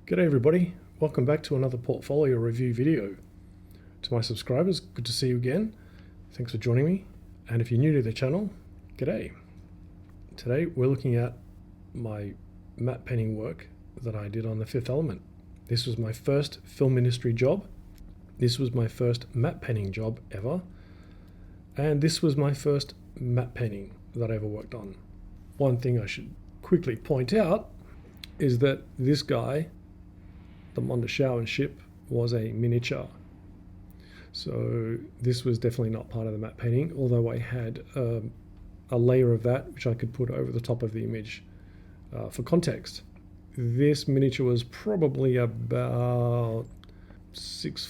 G'day everybody, welcome back to another portfolio review video. To my subscribers, good to see you again. Thanks for joining me. And if you're new to the channel, g'day. Today we're looking at my matte painting work that I did on The Fifth Element. This was my first film industry job. This was my first matte painting job ever. And this was my first matte painting that I ever worked on. One thing I should quickly point out is that this guy, the Mondoshawan ship, was a miniature. So this was definitely not part of the matte painting, although I had a layer of that which I could put over the top of the image for context. This miniature was probably about 6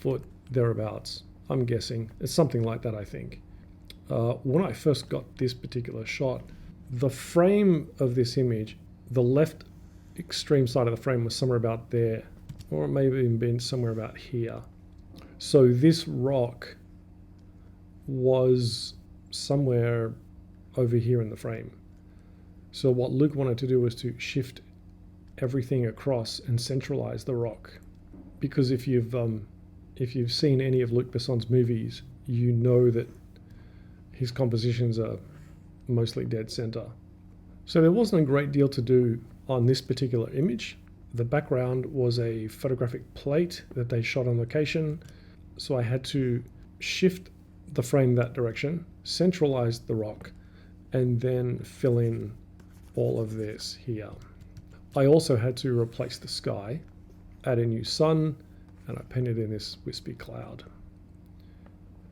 foot thereabouts, I'm guessing. It's something like that, I think. When I first got this particular shot, the frame of this image, the left extreme side of the frame was somewhere about there, or it may have even been somewhere about here. So this rock was somewhere over here in the frame. So what Luke wanted to do was to shift everything across and centralize the rock, because if you've seen any of Luc Besson's movies, you know that his compositions are mostly dead center. So there wasn't a great deal to do on this particular image. The background was a photographic plate that they shot on location, so I had to shift the frame that direction, centralize the rock, and then fill in all of this here. I also had to replace the sky, add a new sun, and I painted in this wispy cloud.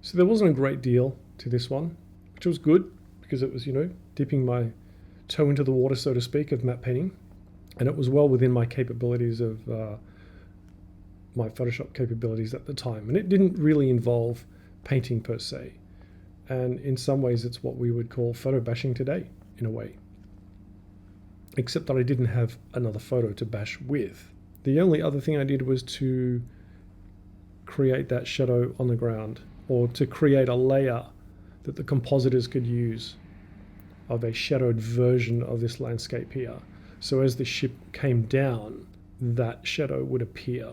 So there wasn't a great deal to this one, which was good because it was, dipping my toe into the water, so to speak, of matte painting. And it was well within my capabilities of my Photoshop capabilities at the time. And it didn't really involve painting per se. And in some ways, it's what we would call photo bashing today, in a way. Except that I didn't have another photo to bash with. The only other thing I did was to create that shadow on the ground, or to create a layer that the compositors could use of a shadowed version of this landscape here. So as the ship came down, that shadow would appear.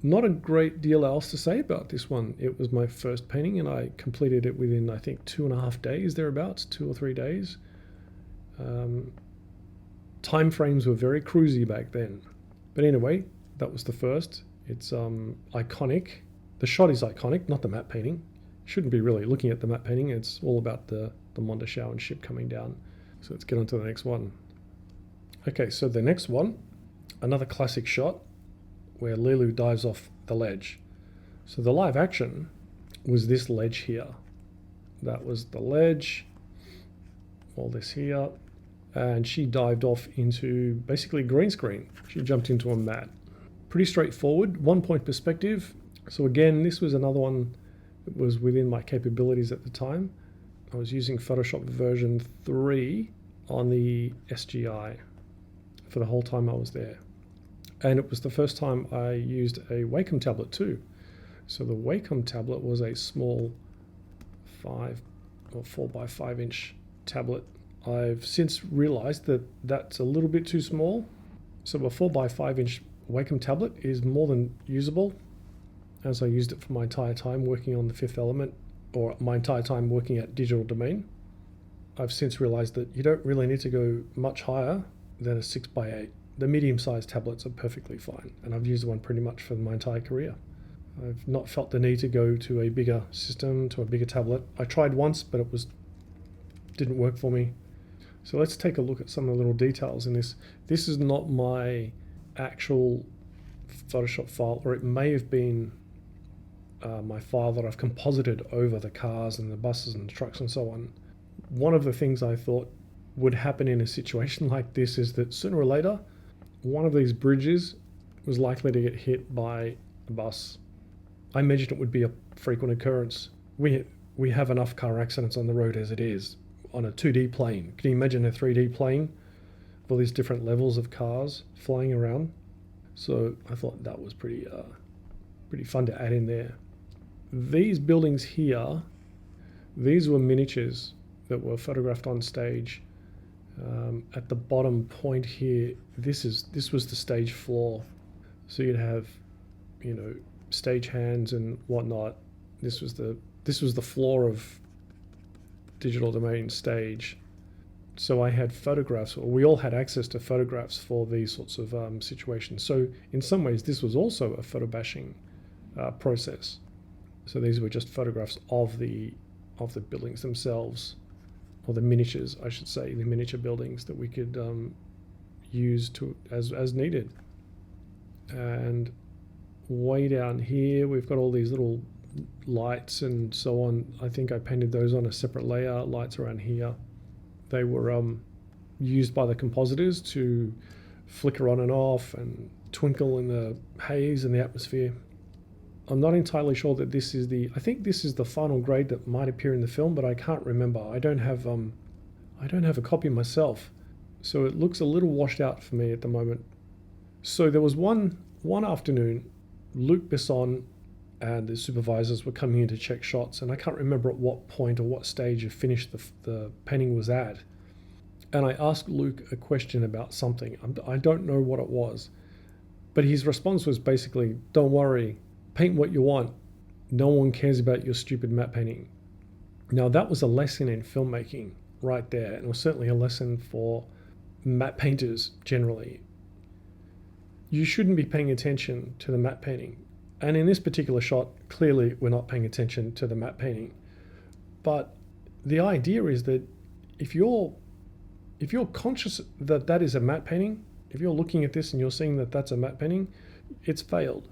Not a great deal else to say about this one. It was my first painting and I completed it within, I think, 2.5 days, thereabouts, 2 or 3 days. Time frames were very cruisy back then. But anyway, that was the first. It's iconic. The shot is iconic, not the matte painting. Shouldn't be really looking at the matte painting. It's all about the Mondoshawan ship coming down. So let's get on to the next one. Okay, so the next one, another classic shot where Lulu dives off the ledge. So the live action was this ledge here. That was the ledge, all this here, and she dived off into basically green screen. She jumped into a mat. Pretty straightforward, 1-point perspective. So again, this was another one that was within my capabilities at the time. I was using Photoshop version 3 on the SGI for the whole time I was there. And it was the first time I used a Wacom tablet too. So the Wacom tablet was a small 5 or 4x5 inch tablet. I've since realized that that's a little bit too small. So a 4x5 inch Wacom tablet is more than usable, as I used it for my entire time working on The Fifth Element, or my entire time working at Digital Domain. I've since realized that you don't really need to go much higher than a 6x8. The medium-sized tablets are perfectly fine, and I've used one pretty much for my entire career. I've not felt the need to go to a bigger system, to a bigger tablet. I tried once, but it didn't work for me. So let's take a look at some of the little details in this. This is not my actual Photoshop file, or it may have been my file that I've composited over the cars and the buses and the trucks and so on. One of the things I thought would happen in a situation like this is that sooner or later, one of these bridges was likely to get hit by a bus. I imagined it would be a frequent occurrence. We have enough car accidents on the road as it is on a 2D plane. Can you imagine a 3D plane with all these different levels of cars flying around? So I thought that was pretty fun to add in there. These buildings here, these were miniatures that were photographed on stage At the bottom point here, this was the stage floor. So you'd have, you know, stage hands and whatnot. This was the floor of Digital Domain stage. So I had photographs, or we all had access to photographs for these sorts of situations. So in some ways, this was also a photo bashing process. So these were just photographs of the buildings themselves, or the miniatures, I should say, the miniature buildings that we could use as needed. And way down here, we've got all these little lights and so on. I think I painted those on a separate layer. Lights around here. They were used by the compositors to flicker on and off and twinkle in the haze and the atmosphere. I'm not entirely sure that this is I think this is the final grade that might appear in the film, but I can't remember. I don't have a copy myself, so it looks a little washed out for me at the moment. So there was one afternoon, Luc Besson and the supervisors were coming in to check shots, and I can't remember at what point or what stage of finish the painting was at. And I asked Luc a question about something. I don't know what it was, but his response was basically, "Don't worry, paint what you want. No one cares about your stupid matte painting." Now that was a lesson in filmmaking right there, and it was certainly a lesson for matte painters generally. You shouldn't be paying attention to the matte painting. And in this particular shot, clearly we're not paying attention to the matte painting. But the idea is that if you're conscious that that is a matte painting, if you're looking at this and you're seeing that that's a matte painting, it's failed.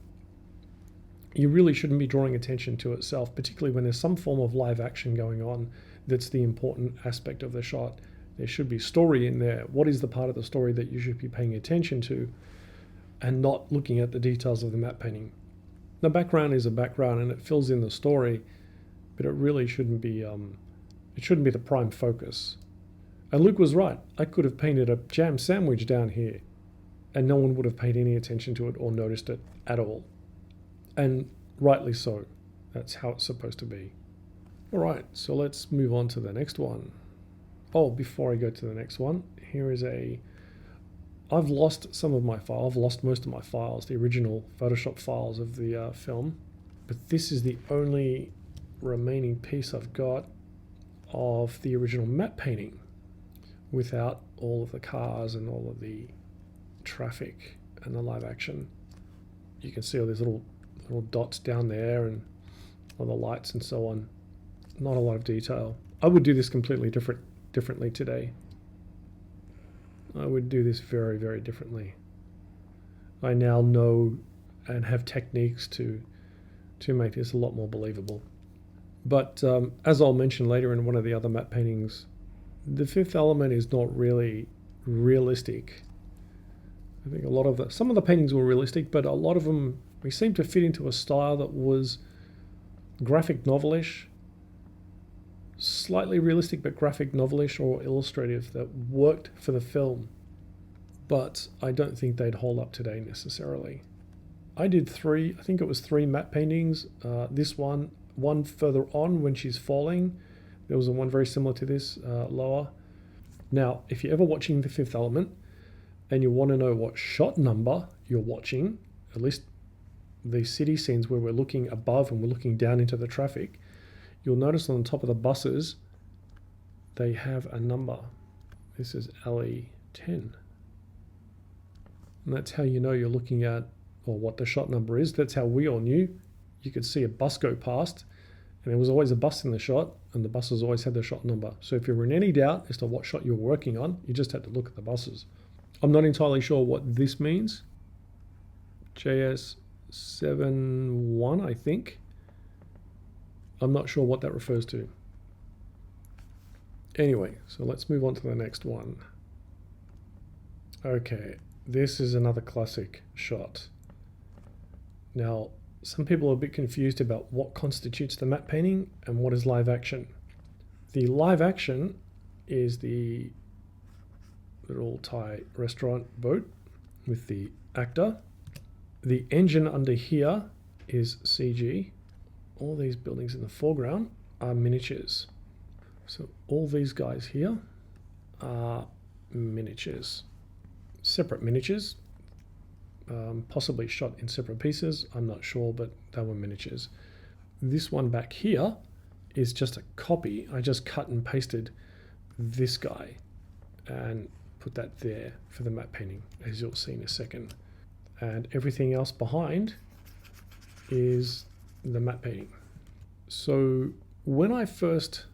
You really shouldn't be drawing attention to itself, particularly when there's some form of live action going on that's the important aspect of the shot. There should be story in there. What is the part of the story that you should be paying attention to and not looking at the details of the matte painting? The background is a background and it fills in the story, but it really shouldn't be the prime focus. And Luke was right. I could have painted a jam sandwich down here and no one would have paid any attention to it or noticed it at all. And rightly so. That's how it's supposed to be. All right, so let's move on to the next one. Oh, before I go to the next one, here is I've lost some of my files. I've lost most of my files, the original Photoshop files of the film. But this is the only remaining piece I've got of the original matte painting without all of the cars and all of the traffic and the live action. You can see all these little dots down there and all the lights and so on. Not a lot of detail. I would do this completely differently today. I would do this very, very differently. I now know and have techniques to make this a lot more believable. But as I'll mention later in one of the other matte paintings, the fifth element is not really realistic. I think some of the paintings were realistic, but a lot of them, we seem to fit into a style that was graphic novelish, slightly realistic but graphic novelish or illustrative that worked for the film, but I don't think they'd hold up today necessarily. I did three matte paintings. This one further on when she's falling. There was one very similar to this lower. Now, if you're ever watching The Fifth Element and you want to know what shot number you're watching, at least the city scenes where we're looking above and we're looking down into the traffic, you'll notice on the top of the buses, they have a number. This is LE10. And that's how you know you're looking at, or what the shot number is. That's how we all knew. You could see a bus go past, and there was always a bus in the shot, and the buses always had the shot number. So if you were in any doubt as to what shot you were working on, you just had to look at the buses. I'm not entirely sure what this means. JS71, I think. I'm not sure what that refers to. Anyway, so let's move on to the next one. Okay, this is another classic shot. Now, some people are a bit confused about what constitutes the matte painting and what is live action. The live action is the little Thai restaurant boat with the actor. The engine under here is CG. All these buildings in the foreground are miniatures. So all these guys here are miniatures. Separate miniatures, possibly shot in separate pieces, I'm not sure, but they were miniatures. This one back here is just a copy. I just cut and pasted this guy and put that there for the matte painting, as you'll see in a second. And everything else behind is the matte painting. So when I first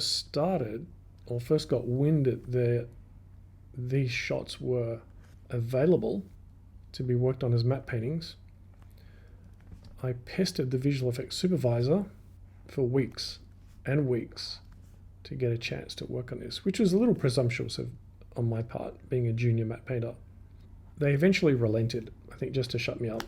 started, or first got wind that these shots were available to be worked on as matte paintings, I pestered the visual effects supervisor for weeks and weeks to get a chance to work on this, which was a little presumptuous on my part, being a junior matte painter. They eventually relented, I think, just to shut me up,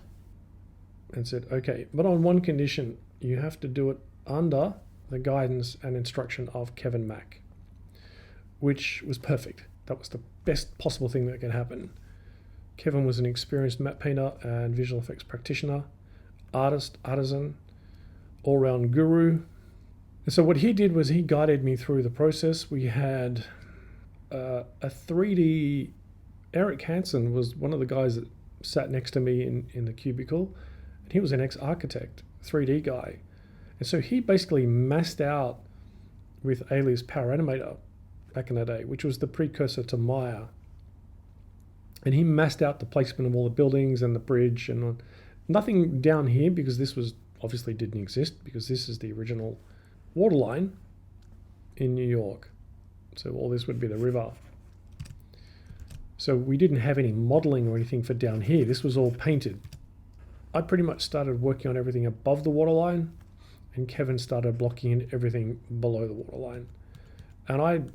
and said, okay, but on one condition: you have to do it under the guidance and instruction of Kevin Mack, which was perfect. That was the best possible thing that could happen. Kevin was an experienced matte painter and visual effects practitioner, artist, artisan, all-round guru. And so what he did was he guided me through the process. We had a 3D... Eric Hansen was one of the guys that sat next to me in the cubicle, and he was an ex-architect, 3D guy. And so he basically massed out with Alias Power Animator back in the day, which was the precursor to Maya. And he massed out the placement of all the buildings and the bridge, and nothing down here, because this was obviously didn't exist, because this is the original waterline in New York. So all this would be the river. So we didn't have any modeling or anything for down here. This was all painted. I pretty much started working on everything above the waterline, and Kevin started blocking in everything below the waterline. And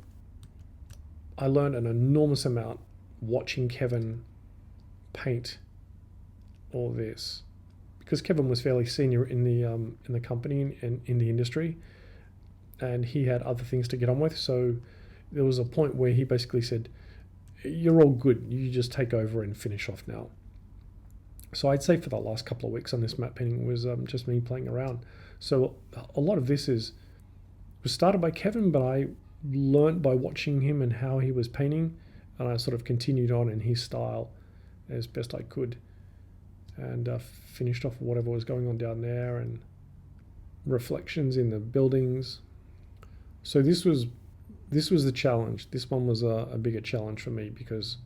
I learned an enormous amount watching Kevin paint all this, because Kevin was fairly senior in the company and in the industry, and he had other things to get on with. So there was a point where he basically said, you're all good, you just take over and finish off now. So I'd say for the last couple of weeks on this matte painting was just me playing around. So a lot of this was started by Kevin, but I learned by watching him and how he was painting, and I sort of continued on in his style as best I could, and finished off whatever was going on down there, and reflections in the buildings. So this was the challenge. This one was a bigger challenge for me, because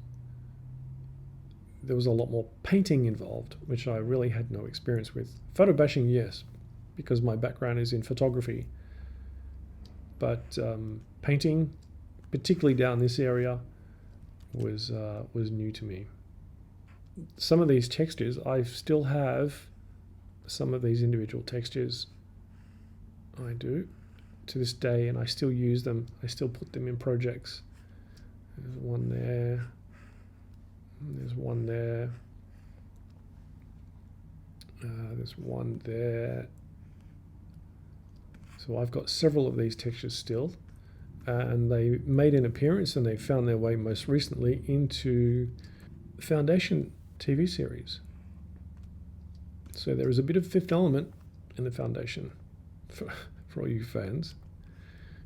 there was a lot more painting involved, which I really had no experience with. Photo bashing, yes, because my background is in photography. But painting, particularly down this area, was new to me. Some of these textures, I still have some of these individual textures. I do to this day, and I still use them. I still put them in projects. There's one there. There's one there. There's one there. So I've got several of these textures still, and they made an appearance, and they found their way most recently into the Foundation TV series. So there is a bit of Fifth Element in the Foundation for all you fans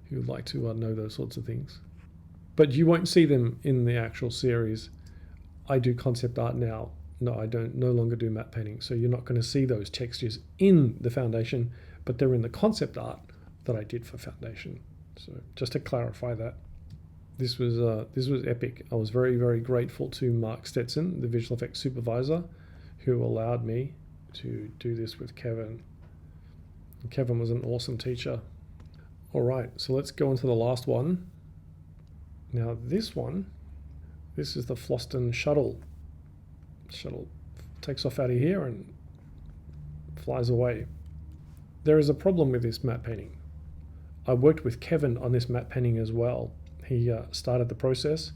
who would like to know those sorts of things. But you won't see them in the actual series. I do concept art now. No, I don't no longer do matte painting, so you're not going to see those textures in the Foundation, but they're in the concept art that I did for Foundation. So just to clarify that, this was epic. I was very, very grateful to Mark Stetson, the visual effects supervisor, who allowed me to do this with Kevin. And Kevin was an awesome teacher. All right, so let's go into the last one. Now this is the Floston shuttle. Shuttle takes off out of here and flies away. There is a problem with this matte painting. I worked with Kevin on this matte painting as well. He started the process.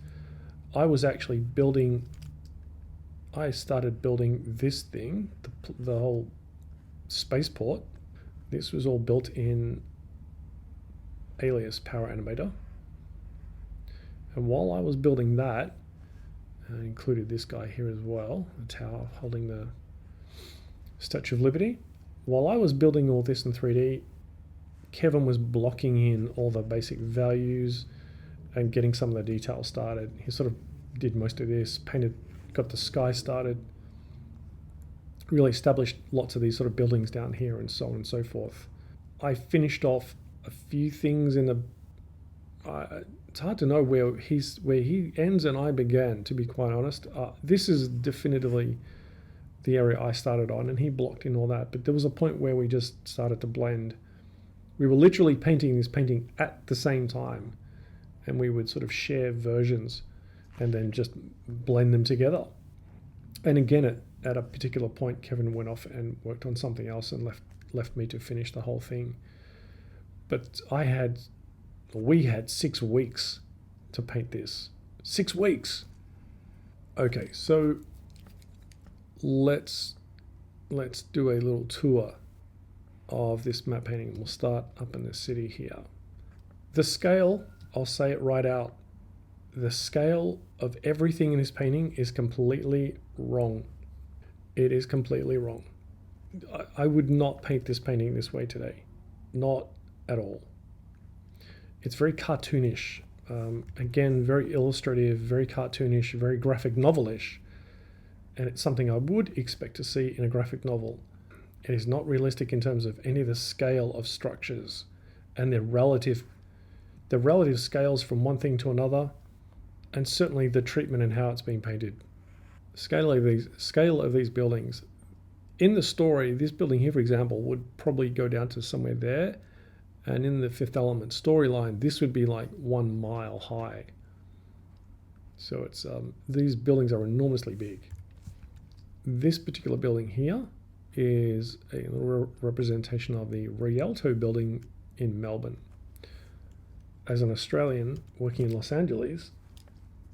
I started building this thing, the whole spaceport. This was all built in Alias Power Animator. And while I was building that, I included this guy here as well, the tower holding the Statue of Liberty. While I was building all this in 3D, Kevin was blocking in all the basic values and getting some of the details started. He sort of did most of this, painted, got the sky started, really established lots of these sort of buildings down here and so on and so forth. I finished off a few things in the... it's hard to know where he ends and I began, to be quite honest. This is definitively the area I started on, and he blocked in all that. But there was a point where we just started to blend. We were literally painting this painting at the same time, and we would sort of share versions and then just blend them together. And again, at a particular point, Kevin went off and worked on something else and left me to finish the whole thing. But we had 6 weeks to paint this. 6 weeks. Okay, so let's do a little tour of this matte painting. We'll start up in the city here. The scale, I'll say it right out, the scale of everything in this painting is completely wrong. It is completely wrong. I would not paint this painting this way today. Not at all. It's very cartoonish. Again, very illustrative, very cartoonish, very graphic novelish. And it's something I would expect to see in a graphic novel. It is not realistic in terms of any of the scale of structures and the relative scales from one thing to another, and certainly the treatment and how it's being painted. Scale of these buildings. In the story, this building here, for example, would probably go down to somewhere there, and in the Fifth Element storyline, this would be like 1 mile high. So it's these buildings are enormously big. This particular building here is a representation of the Rialto building in Melbourne. As an Australian working in Los Angeles,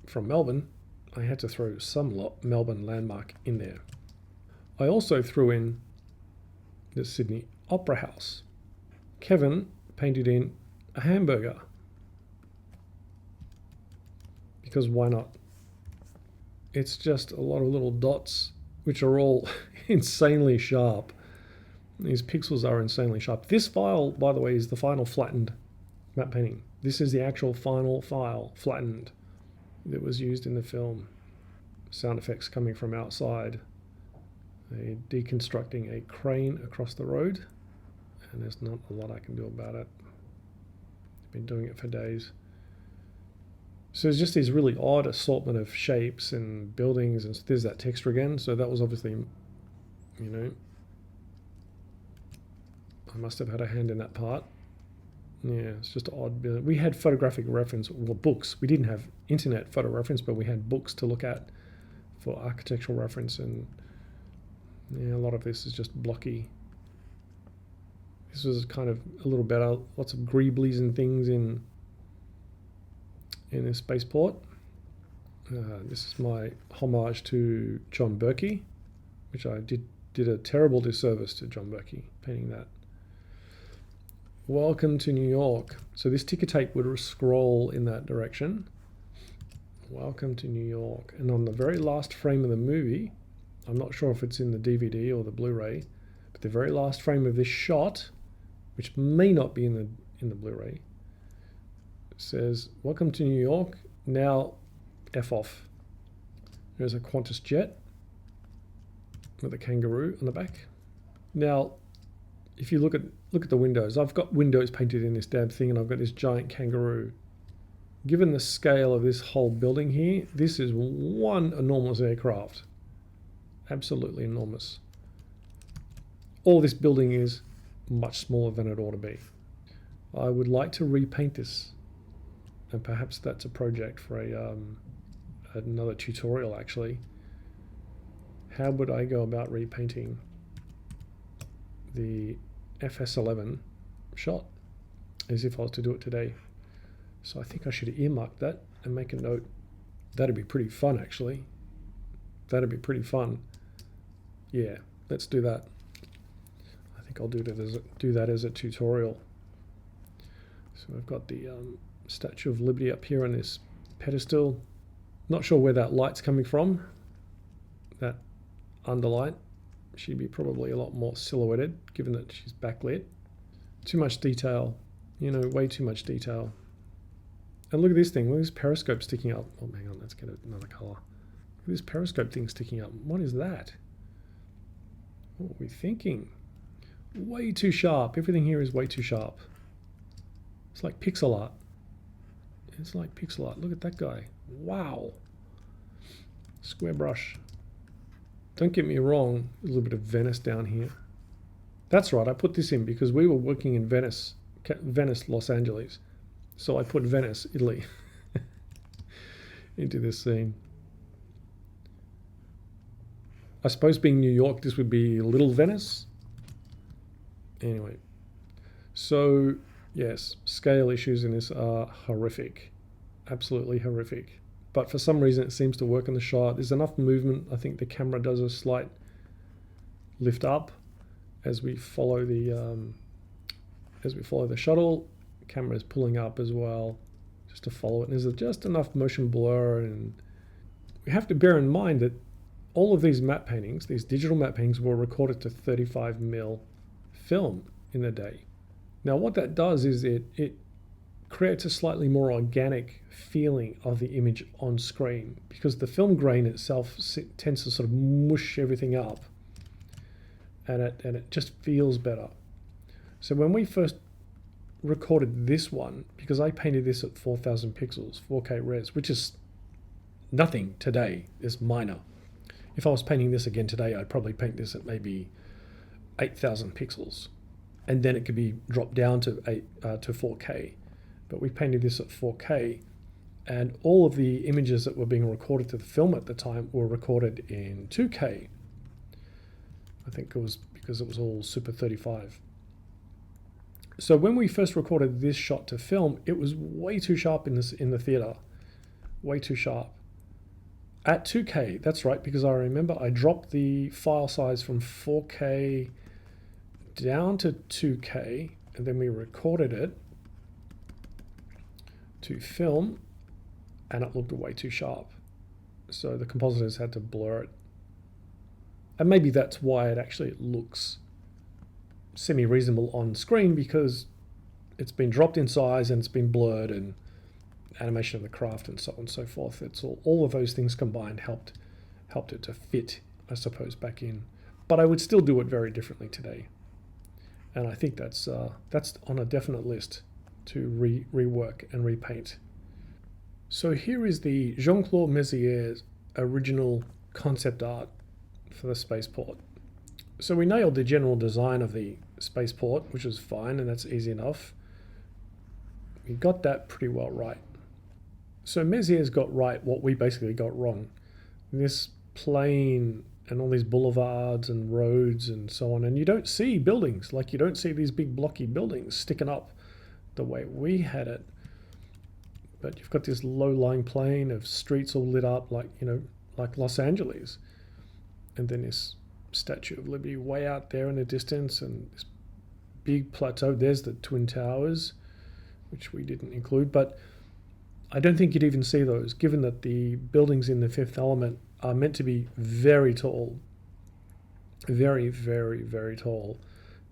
from Melbourne, I had to throw some Melbourne landmark in there. I also threw in the Sydney Opera House. Kevin painted in a hamburger, because why not? It's just a lot of little dots which are all insanely sharp. These pixels are insanely sharp. This file, by the way, is the final flattened matte painting. This is the actual final file, flattened, that was used in the film. Sound effects coming from outside. Deconstructing a crane across the road, and there's not a lot I can do about it. I've been doing it for days. So there's just these really odd assortment of shapes and buildings, and there's that texture again. So that was obviously, you know, I must have had a hand in that part. Yeah, it's just odd. We had photographic reference, or books. We didn't have internet photo reference, but we had books to look at for architectural reference, and yeah, a lot of this is just blocky. This was kind of a little better. Lots of greeblies and things in a spaceport. This is my homage to John Berkey, which I did a terrible disservice to John Berkey painting that. Welcome to New York. So this ticker tape would scroll in that direction. Welcome to New York. And on the very last frame of the movie, I'm not sure if it's in the DVD or the Blu-ray, but the very last frame of this shot, which may not be in the Blu-ray, says, "Welcome to New York. Now, F off." There's a Qantas jet with a kangaroo on the back. Now, if you look at the windows, I've got windows painted in this damn thing, and I've got this giant kangaroo. Given the scale of this whole building here, this is one enormous aircraft. Absolutely enormous. All this building is much smaller than it ought to be. I would like to repaint this, and perhaps that's a project for another tutorial actually. How would I go about repainting the FS11 shot as if I was to do it today? So I think I should earmark that and make a note. That'd be pretty fun actually. That'd be pretty fun. Yeah, let's do that. I think I'll do that as a tutorial. So I've got the Statue of Liberty up here on this pedestal. Not sure where that light's coming from. That underlight. She'd be probably a lot more silhouetted given that she's backlit. Too much detail, you know, way too much detail. And look at this thing. Look at this periscope sticking up. Oh, hang on. Let's get another color. Look at this periscope thing sticking up. What is that? What are we thinking? Way too sharp. Everything here is way too sharp. It's like pixel art. It's like pixel art. Look at that guy. Wow. Square brush. Don't get me wrong. A little bit of Venice down here. That's right. I put this in because we were working in Venice, Los Angeles. So I put Venice, Italy, into this scene. I suppose being New York, this would be Little Venice. Anyway, so yes, scale issues in this are horrific, absolutely horrific. But for some reason, it seems to work in the shot. There's enough movement. I think the camera does a slight lift up as we follow the shuttle. Camera is pulling up as well, just to follow it. And there's just enough motion blur, and we have to bear in mind that all of these matte paintings, these digital matte paintings, were recorded to 35mm film in the day. Now what that does is it creates a slightly more organic feeling of the image on screen, because the film grain itself tends to sort of mush everything up, and it just feels better. So when we first recorded this one, because I painted this at 4000 pixels, 4K res, which is nothing today, it's minor. If I was painting this again today, I'd probably paint this at maybe 8000 pixels, and then it could be dropped down to 4K. But we painted this at 4K, and all of the images that were being recorded to the film at the time were recorded in 2K. I think it was because it was all Super 35. So when we first recorded this shot to film, it was way too sharp in the theater, way too sharp. At 2K, that's right, because I remember I dropped the file size from 4K down to 2K, and then we recorded it to film, and it looked way too sharp. So the compositors had to blur it. And maybe that's why it actually looks semi-reasonable on screen, because it's been dropped in size and it's been blurred, and animation of the craft and so on and so forth. It's all of those things combined helped it to fit, I suppose, back in. But I would still do it very differently today. And I think that's on a definite list to rework and repaint. So here is the Jean-Claude Mézier's original concept art for the spaceport. So we nailed the general design of the spaceport, which was fine, and that's easy enough. We got that pretty well right. So Mézier's got right what we basically got wrong. This plane and all these boulevards and roads and so on, and you don't see buildings, like you don't see these big blocky buildings sticking up the way we had it. But you've got this low-lying plain of streets all lit up like Los Angeles. And then this Statue of Liberty way out there in the distance, and this big plateau. There's the Twin Towers, which we didn't include, but I don't think you'd even see those, given that the buildings in The Fifth Element are meant to be very tall. Very, very, very tall.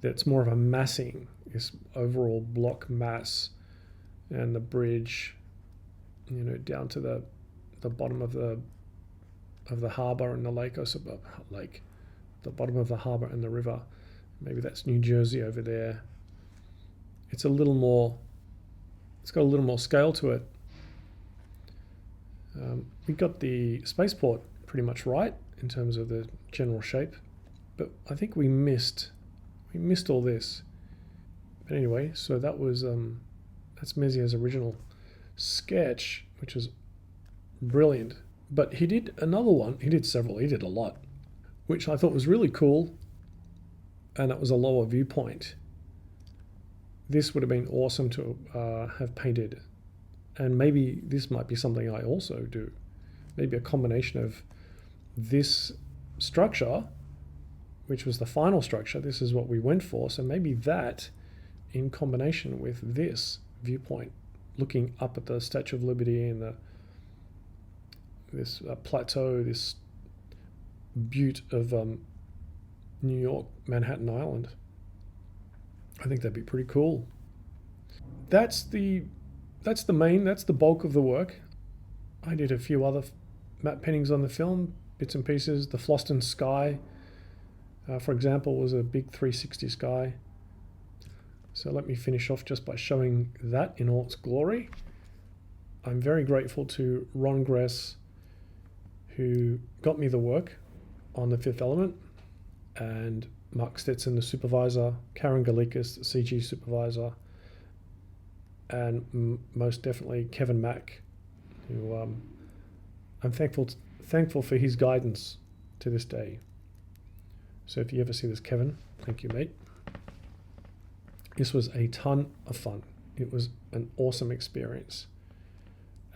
That's more of a massing, this overall block mass, and the bridge, down to the bottom of the harbour and the lake, or lake, the bottom of the harbour and the river. Maybe that's New Jersey over there. It's got a little more scale to it. We got the spaceport pretty much right in terms of the general shape, but I think we missed all this. But anyway, so that was that's Mézier's original sketch, which was brilliant. But he did another one. He did several. He did a lot, which I thought was really cool, and that was a lower viewpoint. This would have been awesome to have painted, and maybe this might be something I also do. Maybe a combination of this structure, which was the final structure. This is what we went for. So maybe that in combination with this viewpoint, looking up at the Statue of Liberty and this plateau, this butte of New York, Manhattan Island. I think that'd be pretty cool. That's the that's the bulk of the work. I did a few other matte paintings on the film, bits and pieces. The Floston sky, for example, was a big 360 sky. So let me finish off just by showing that in all its glory. I'm very grateful to Ron Gress, who got me the work on The Fifth Element, and Mark Stetson, the supervisor, Karen Galikas, the CG supervisor, and most definitely Kevin Mack, who I'm thankful for his guidance to this day. So if you ever see this, Kevin, thank you, mate. This was a ton of fun. It was an awesome experience.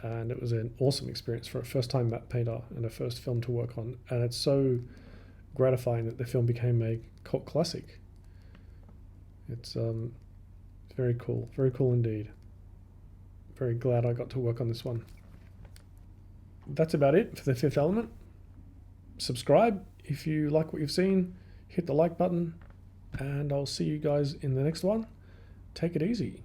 And it was an awesome experience for a first-time matte painter and a first film to work on. And it's so gratifying that the film became a cult classic. It's very cool indeed. Very glad I got to work on this one. That's about it for The Fifth Element. Subscribe if you like what you've seen. Hit the like button, and I'll see you guys in the next one. Take it easy.